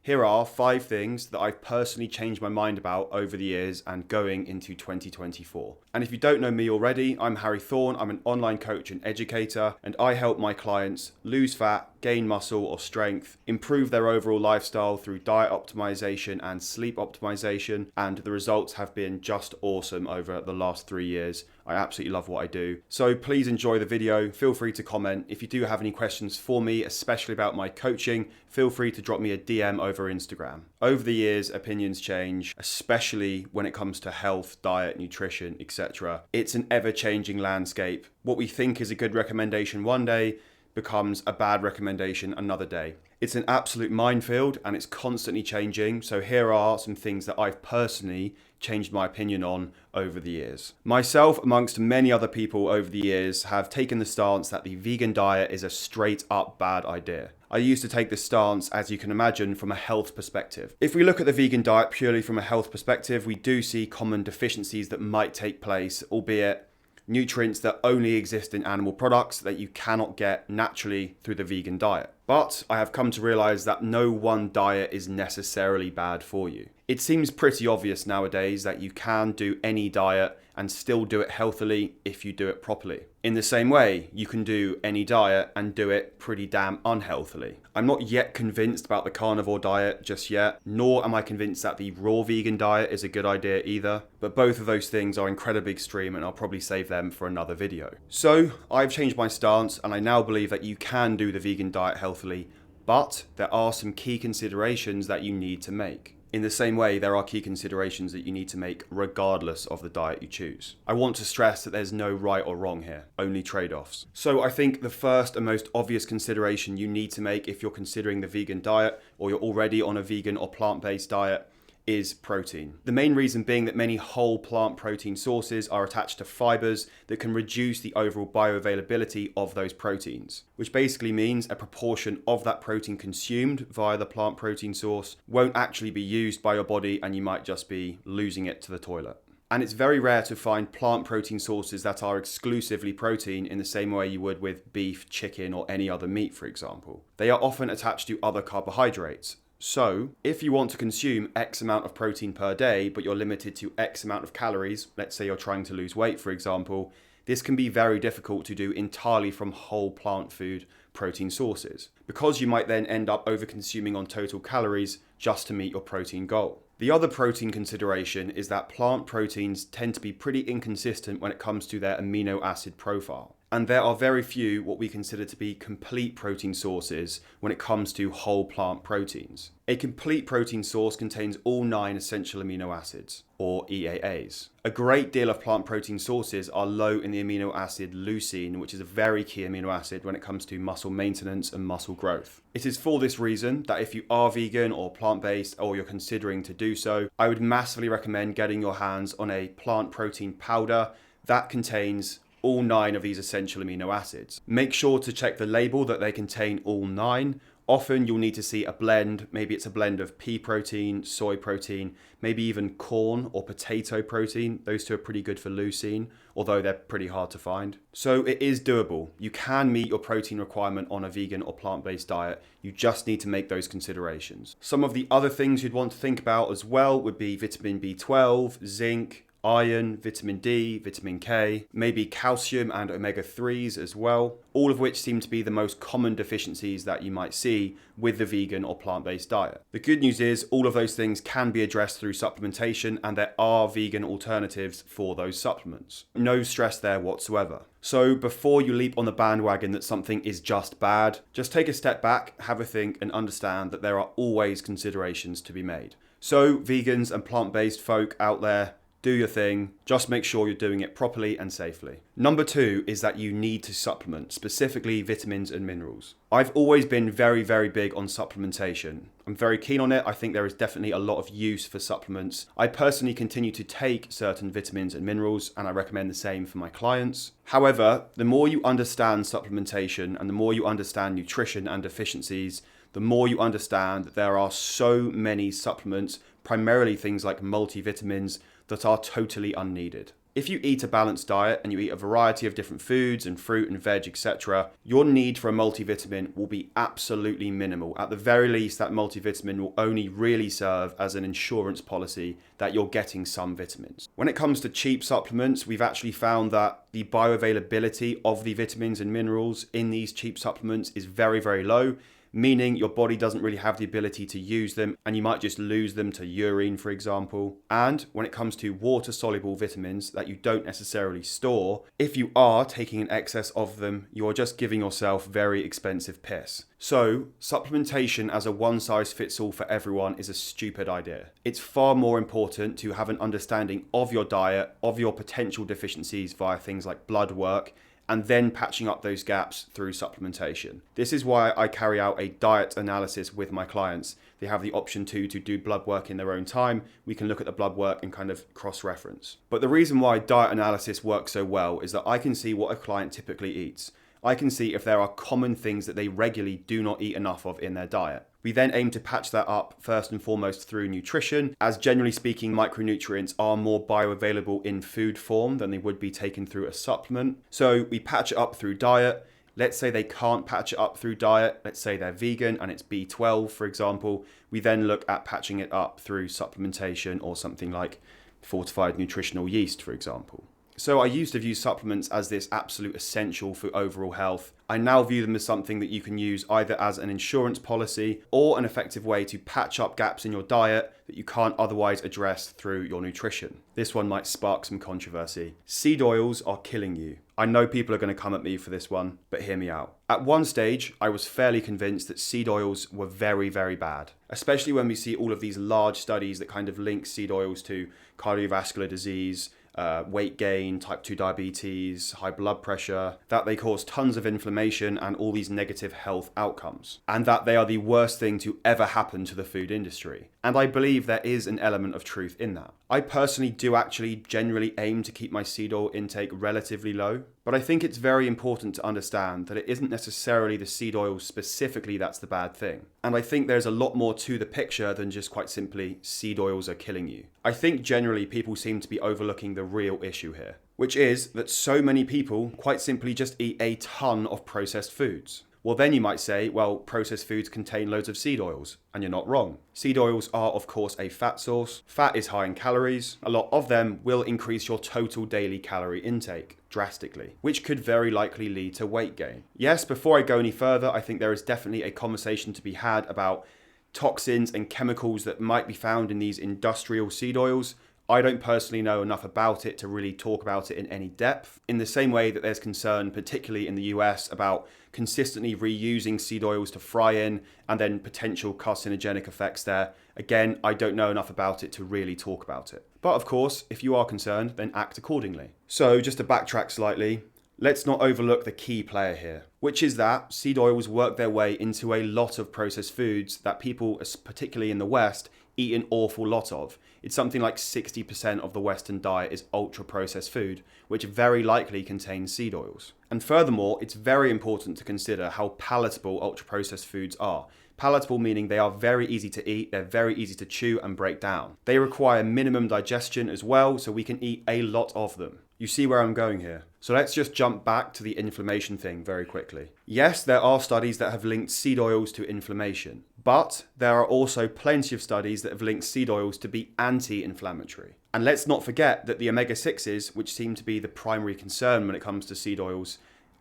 Here are 5 things that I've personally changed my mind about over the years and going into 2024. And if you don't know me already, I'm Harry Thorne. I'm an online coach and educator, and I help my clients lose fat, gain muscle or strength, improve their overall lifestyle through diet optimization and sleep optimization, and the results have been just awesome over the last 3 years. I absolutely love what I do. So please enjoy the video. Feel free to comment. If you do have any questions for me, especially about my coaching, feel free to drop me a DM over Instagram. Over the years, opinions change, especially when it comes to health, diet, nutrition, etc. It's an ever-changing landscape. What we think is a good recommendation one day becomes a bad recommendation another day. It's an absolute minefield and it's constantly changing. So here are some things that I've personally changed my opinion on over the years. Myself, amongst many other people over the years, have taken the stance that the vegan diet is a straight up bad idea. I used to take this stance, as you can imagine, from a health perspective. If we look at the vegan diet purely from a health perspective, we do see common deficiencies that might take place, albeit nutrients that only exist in animal products that you cannot get naturally through the vegan diet. But I have come to realize that no one diet is necessarily bad for you. It seems pretty obvious nowadays that you can do any diet and still do it healthily if you do it properly. In the same way, you can do any diet and do it pretty damn unhealthily. I'm not yet convinced about the carnivore diet just yet, nor am I convinced that the raw vegan diet is a good idea either, but both of those things are incredibly extreme and I'll probably save them for another video. So I've changed my stance and I now believe that you can do the vegan diet healthily, but there are some key considerations that you need to make. In the same way, there are key considerations that you need to make regardless of the diet you choose. I want to stress that there's no right or wrong here, only trade-offs. So I think the first and most obvious consideration you need to make if you're considering the vegan diet or you're already on a vegan or plant-based diet is protein. The main reason being that many whole plant protein sources are attached to fibers that can reduce the overall bioavailability of those proteins, which basically means a proportion of that protein consumed via the plant protein source won't actually be used by your body and you might just be losing it to the toilet. And it's very rare to find plant protein sources that are exclusively protein in the same way you would with beef, chicken, or any other meat, for example. They are often attached to other carbohydrates. So, if you want to consume X amount of protein per day, but you're limited to X amount of calories, let's say you're trying to lose weight, for example, this can be very difficult to do entirely from whole plant food protein sources, because you might then end up over-consuming on total calories just to meet your protein goal. The other protein consideration is that plant proteins tend to be pretty inconsistent when it comes to their amino acid profile. And there are very few what we consider to be complete protein sources when it comes to whole plant proteins. A complete protein source contains all 9 essential amino acids, or EAAs. A great deal of plant protein sources are low in the amino acid leucine, which is a very key amino acid when it comes to muscle maintenance and muscle growth. It is for this reason that if you are vegan or plant-based or you're considering to do so, I would massively recommend getting your hands on a plant protein powder that contains all 9 of these essential amino acids. Make sure to check the label that they contain all 9. Often you'll need to see a blend. Maybe it's a blend of pea protein, soy protein, maybe even corn or potato protein. Those two are pretty good for leucine, although they're pretty hard to find. So it is doable. You can meet your protein requirement on a vegan or plant-based diet. You just need to make those considerations. Some of the other things you'd want to think about as well would be vitamin B12, zinc, iron, vitamin D, vitamin K, maybe calcium and omega-3s as well, all of which seem to be the most common deficiencies that you might see with the vegan or plant-based diet. The good news is all of those things can be addressed through supplementation and there are vegan alternatives for those supplements. No stress there whatsoever. So before you leap on the bandwagon that something is just bad, just take a step back, have a think and understand that there are always considerations to be made. So vegans and plant-based folk out there, do your thing, just make sure you're doing it properly and safely. Number 2 is that you need to supplement, specifically vitamins and minerals. I've always been very, very big on supplementation. I'm very keen on it. I think there is definitely a lot of use for supplements. I personally continue to take certain vitamins and minerals, and I recommend the same for my clients. However, the more you understand supplementation and the more you understand nutrition and deficiencies, the more you understand that there are so many supplements, primarily things like multivitamins, that are totally unneeded. If you eat a balanced diet and you eat a variety of different foods and fruit and veg, etc., your need for a multivitamin will be absolutely minimal. At the very least, that multivitamin will only really serve as an insurance policy that you're getting some vitamins. When it comes to cheap supplements, we've actually found that the bioavailability of the vitamins and minerals in these cheap supplements is very, very low, meaning your body doesn't really have the ability to use them and you might just lose them to urine, for example. And when it comes to water-soluble vitamins that you don't necessarily store, if you are taking an excess of them, you're just giving yourself very expensive piss. So, supplementation as a one-size-fits-all for everyone is a stupid idea. It's far more important to have an understanding of your diet, of your potential deficiencies via things like blood work, and then patching up those gaps through supplementation. This is why I carry out a diet analysis with my clients. They have the option to do blood work in their own time. We can look at the blood work and kind of cross-reference. But the reason why diet analysis works so well is that I can see what a client typically eats. I can see if there are common things that they regularly do not eat enough of in their diet. We then aim to patch that up first and foremost through nutrition, as generally speaking, micronutrients are more bioavailable in food form than they would be taken through a supplement. So we patch it up through diet. Let's say they can't patch it up through diet. Let's say they're vegan and it's B12, for example. We then look at patching it up through supplementation or something like fortified nutritional yeast, for example. So I used to view supplements as this absolute essential for overall health. I now view them as something that you can use either as an insurance policy or an effective way to patch up gaps in your diet that you can't otherwise address through your nutrition. This one might spark some controversy. Seed oils are killing you. I know people are going to come at me for this one, but hear me out. At one stage, I was fairly convinced that seed oils were very, very bad, especially when we see all of these large studies that kind of link seed oils to cardiovascular disease, weight gain, type 2 diabetes, high blood pressure, that they cause tons of inflammation and all these negative health outcomes, and that they are the worst thing to ever happen to the food industry. And I believe there is an element of truth in that. I personally do actually generally aim to keep my seed oil intake relatively low, but I think it's very important to understand that it isn't necessarily the seed oil specifically that's the bad thing. And I think there's a lot more to the picture than just quite simply seed oils are killing you. I think generally people seem to be overlooking the real issue here, which is that so many people quite simply just eat a ton of processed foods. Well, then you might say, well, processed foods contain loads of seed oils, and you're not wrong. Seed oils are, of course, a fat source. Fat is high in calories. A lot of them will increase your total daily calorie intake drastically, which could very likely lead to weight gain. Yes, before I go any further, I think there is definitely a conversation to be had about toxins and chemicals that might be found in these industrial seed oils. I don't personally know enough about it to really talk about it in any depth. In the same way that there's concern, particularly in the US, about consistently reusing seed oils to fry in and then potential carcinogenic effects there. Again, I don't know enough about it to really talk about it. But of course, if you are concerned, then act accordingly. So just to backtrack slightly, let's not overlook the key player here, which is that seed oils work their way into a lot of processed foods that people, particularly in the West, eat an awful lot of. It's something like 60% of the Western diet is ultra-processed food, which very likely contains seed oils. And furthermore, it's very important to consider how palatable ultra-processed foods are. Palatable meaning they are very easy to eat, they're very easy to chew and break down. They require minimum digestion as well, so we can eat a lot of them. You see where I'm going here? So let's just jump back to the inflammation thing very quickly. Yes, there are studies that have linked seed oils to inflammation, but there are also plenty of studies that have linked seed oils to be anti-inflammatory. And let's not forget that the omega-6s, which seem to be the primary concern when it comes to seed oils,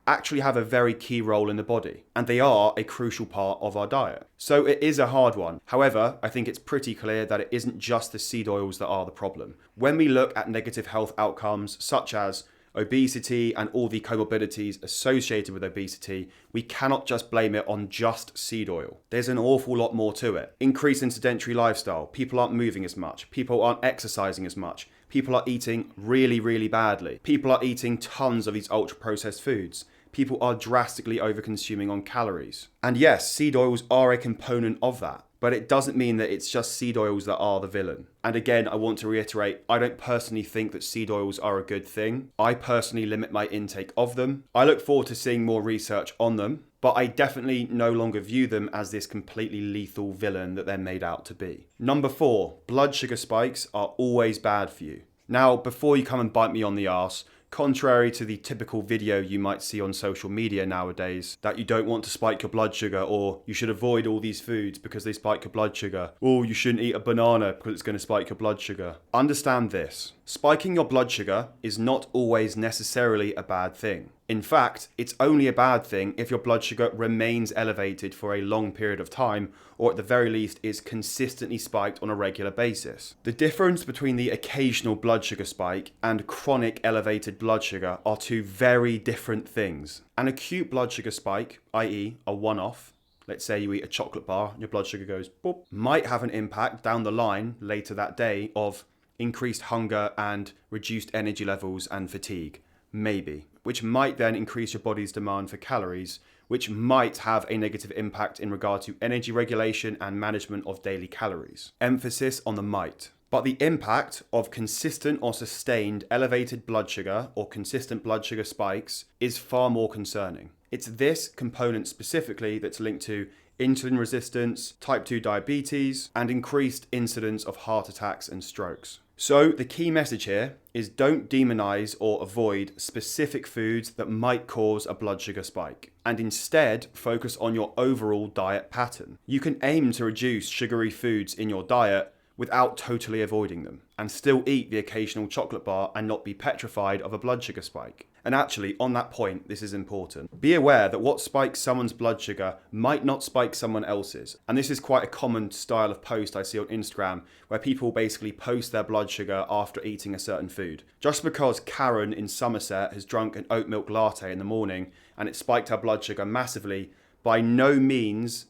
actually have a very key role in the body, and they are a crucial part of our diet. So it is a hard one. However, I think it's pretty clear that it isn't just the seed oils that are the problem. When we look at negative health outcomes such as obesity and all the comorbidities associated with obesity, we cannot just blame it on just seed oil. There's an awful lot more to it. Increase in sedentary lifestyle, people aren't moving as much, people aren't exercising as much, people are eating really, really badly, people are eating tons of these ultra-processed foods, people are drastically over-consuming on calories. And yes, seed oils are a component of that, but it doesn't mean that it's just seed oils that are the villain. And again, I want to reiterate, I don't personally think that seed oils are a good thing. I personally limit my intake of them. I look forward to seeing more research on them, but I definitely no longer view them as this completely lethal villain that they're made out to be. Number 4, blood sugar spikes are always bad for you. Now, before you come and bite me on the arse, contrary to the typical video you might see on social media nowadays, that you don't want to spike your blood sugar, or you should avoid all these foods because they spike your blood sugar, or you shouldn't eat a banana because it's going to spike your blood sugar. Understand this. Spiking your blood sugar is not always necessarily a bad thing. In fact, it's only a bad thing if your blood sugar remains elevated for a long period of time, or at the very least is consistently spiked on a regular basis. The difference between the occasional blood sugar spike and chronic elevated blood sugar are two very different things. An acute blood sugar spike, i.e. a one-off, let's say you eat a chocolate bar and your blood sugar goes boop, might have an impact down the line later that day of increased hunger and reduced energy levels and fatigue. Maybe. Which might then increase your body's demand for calories, which might have a negative impact in regard to energy regulation and management of daily calories. Emphasis on the might. But the impact of consistent or sustained elevated blood sugar or consistent blood sugar spikes is far more concerning. It's this component specifically that's linked to insulin resistance, type 2 diabetes, and increased incidence of heart attacks and strokes. So the key message here is don't demonize or avoid specific foods that might cause a blood sugar spike, and instead focus on your overall diet pattern. You can aim to reduce sugary foods in your diet without totally avoiding them, and still eat the occasional chocolate bar and not be petrified of a blood sugar spike. And actually, on that point, this is important. Be aware that what spikes someone's blood sugar might not spike someone else's. And this is quite a common style of post I see on Instagram, where people basically post their blood sugar after eating a certain food. Just because Karen in Somerset has drunk an oat milk latte in the morning and it spiked her blood sugar massively, by no means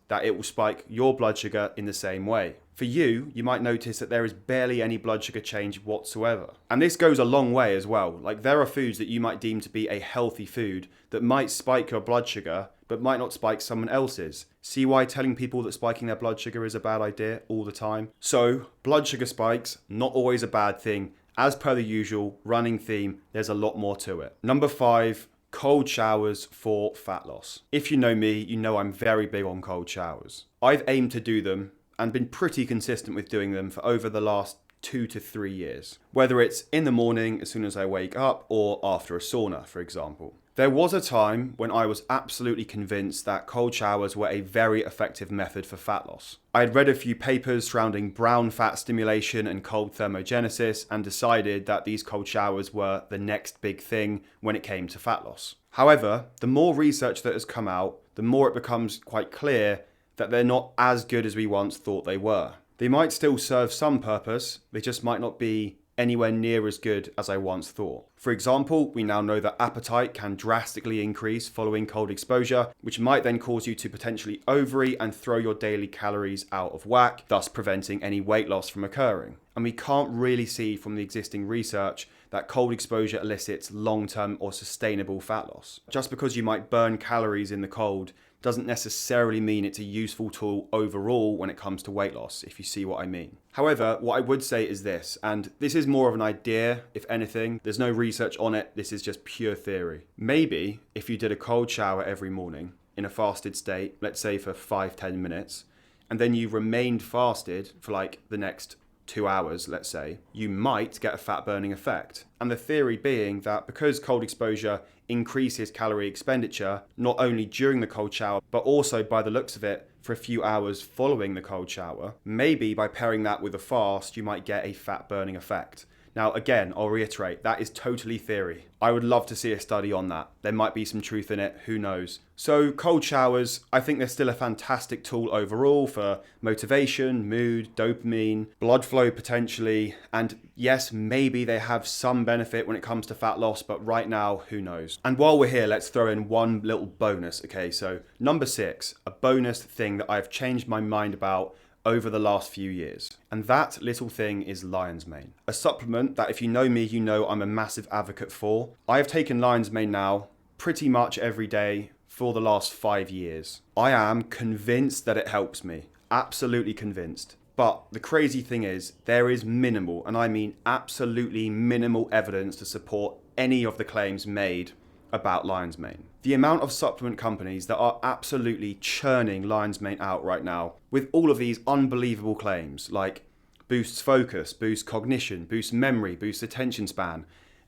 that it will spike your blood sugar in the same way. For you, you might notice that there is barely any blood sugar change whatsoever. And this goes a long way as well. Like, there are foods that you might deem to be a healthy food that might spike your blood sugar, but might not spike someone else's. See why telling people that spiking their blood sugar is a bad idea all the time? So, blood sugar spikes, not always a bad thing. As per the usual running theme, there's a lot more to it. Number 5, cold showers for fat loss. If you know me, you know I'm very big on cold showers. I've aimed to do them and been pretty consistent with doing them for over the last 2 to 3 years. Whether it's in the morning as soon as I wake up or after a sauna, for example. There was a time when I was absolutely convinced that cold showers were a very effective method for fat loss. I had read a few papers surrounding brown fat stimulation and cold thermogenesis and decided that these cold showers were the next big thing when it came to fat loss. However, the more research that has come out, the more it becomes quite clear that they're not as good as we once thought they were. They might still serve some purpose, they just might not be anywhere near as good as I once thought. For example, we now know that appetite can drastically increase following cold exposure, which might then cause you to potentially overeat and throw your daily calories out of whack, thus preventing any weight loss from occurring. And we can't really see from the existing research that cold exposure elicits long-term or sustainable fat loss. Just because you might burn calories in the cold doesn't necessarily mean it's a useful tool overall when it comes to weight loss, if you see what I mean. However, what I would say is this, and this is more of an idea, if anything. There's no research on it, this is just pure theory. Maybe if you did a cold shower every morning in a fasted state, let's say for 5-10 minutes, and then you remained fasted for like the next 2 hours, let's say, you might get a fat burning effect. And the theory being that because cold exposure increases calorie expenditure, not only during the cold shower, but also by the looks of it, for a few hours following the cold shower, maybe by pairing that with a fast, you might get a fat burning effect. Now, again, I'll reiterate, that is totally theory. I would love to see a study on that. There might be some truth in it, who knows. So cold showers, I think they're still a fantastic tool overall for motivation, mood, dopamine, blood flow potentially, and yes, maybe they have some benefit when it comes to fat loss, but right now, who knows? And while we're here, let's throw in one little bonus, okay? So number 6, a bonus thing that I've changed my mind about over the last few years. And that little thing is lion's mane. A supplement that if you know me, you know I'm a massive advocate for. I have taken lion's mane now pretty much every day for the last 5 years. I am convinced that it helps me. Absolutely convinced. But the crazy thing is, there is minimal, and I mean absolutely minimal evidence to support any of the claims made about lion's mane. The amount of supplement companies that are absolutely churning lion's mane out right now with all of these unbelievable claims like boosts focus, boosts cognition, boosts memory, boosts attention span.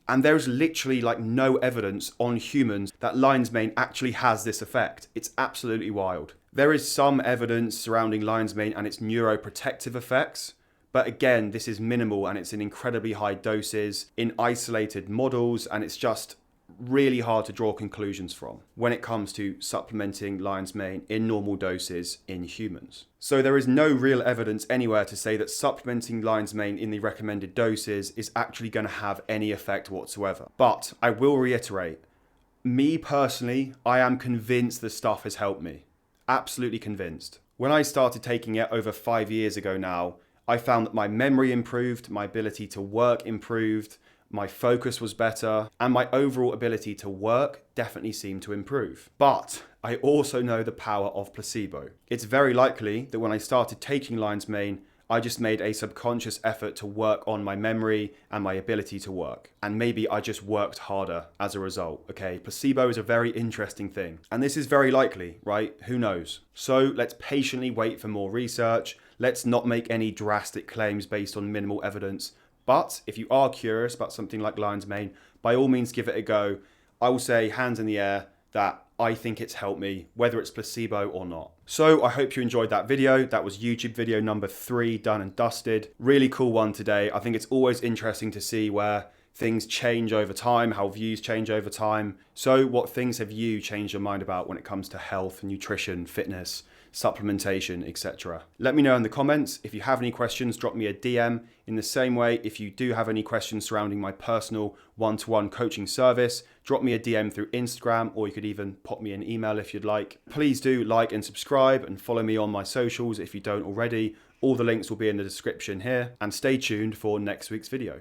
And there's literally like no evidence on humans that lion's mane actually has this effect. It's absolutely wild. There is some evidence surrounding lion's mane and its neuroprotective effects, but again, this is minimal and it's in incredibly high doses in isolated models, and it's just really hard to draw conclusions from when it comes to supplementing lion's mane in normal doses in humans. So there is no real evidence anywhere to say that supplementing lion's mane in the recommended doses is actually going to have any effect whatsoever. But I will reiterate, me personally, I am convinced the stuff has helped me. Absolutely convinced. When I started taking it over 5 years ago now, I found that my memory improved, my ability to work improved, my focus was better, and my overall ability to work definitely seemed to improve. But I also know the power of placebo. It's very likely that when I started taking lion's mane, I just made a subconscious effort to work on my memory and my ability to work. And maybe I just worked harder as a result, okay? Placebo is a very interesting thing. And this is very likely, right? Who knows? So let's patiently wait for more research. Let's not make any drastic claims based on minimal evidence. But if you are curious about something like lion's mane, by all means give it a go. I will say hands in the air that I think it's helped me, whether it's placebo or not. So I hope you enjoyed that video. That was YouTube video number 3, done and dusted. Really cool one today. I think it's always interesting to see where things change over time, how views change over time. So what things have you changed your mind about when it comes to health, nutrition, fitness, supplementation, etc. Let me know in the comments. If you have any questions, drop me a DM. In the same way, if you do have any questions surrounding my personal one-to-one coaching service, drop me a DM through Instagram, or you could even pop me an email if you'd like. Please do like and subscribe and follow me on my socials if you don't already. All the links will be in the description here, and stay tuned for next week's video.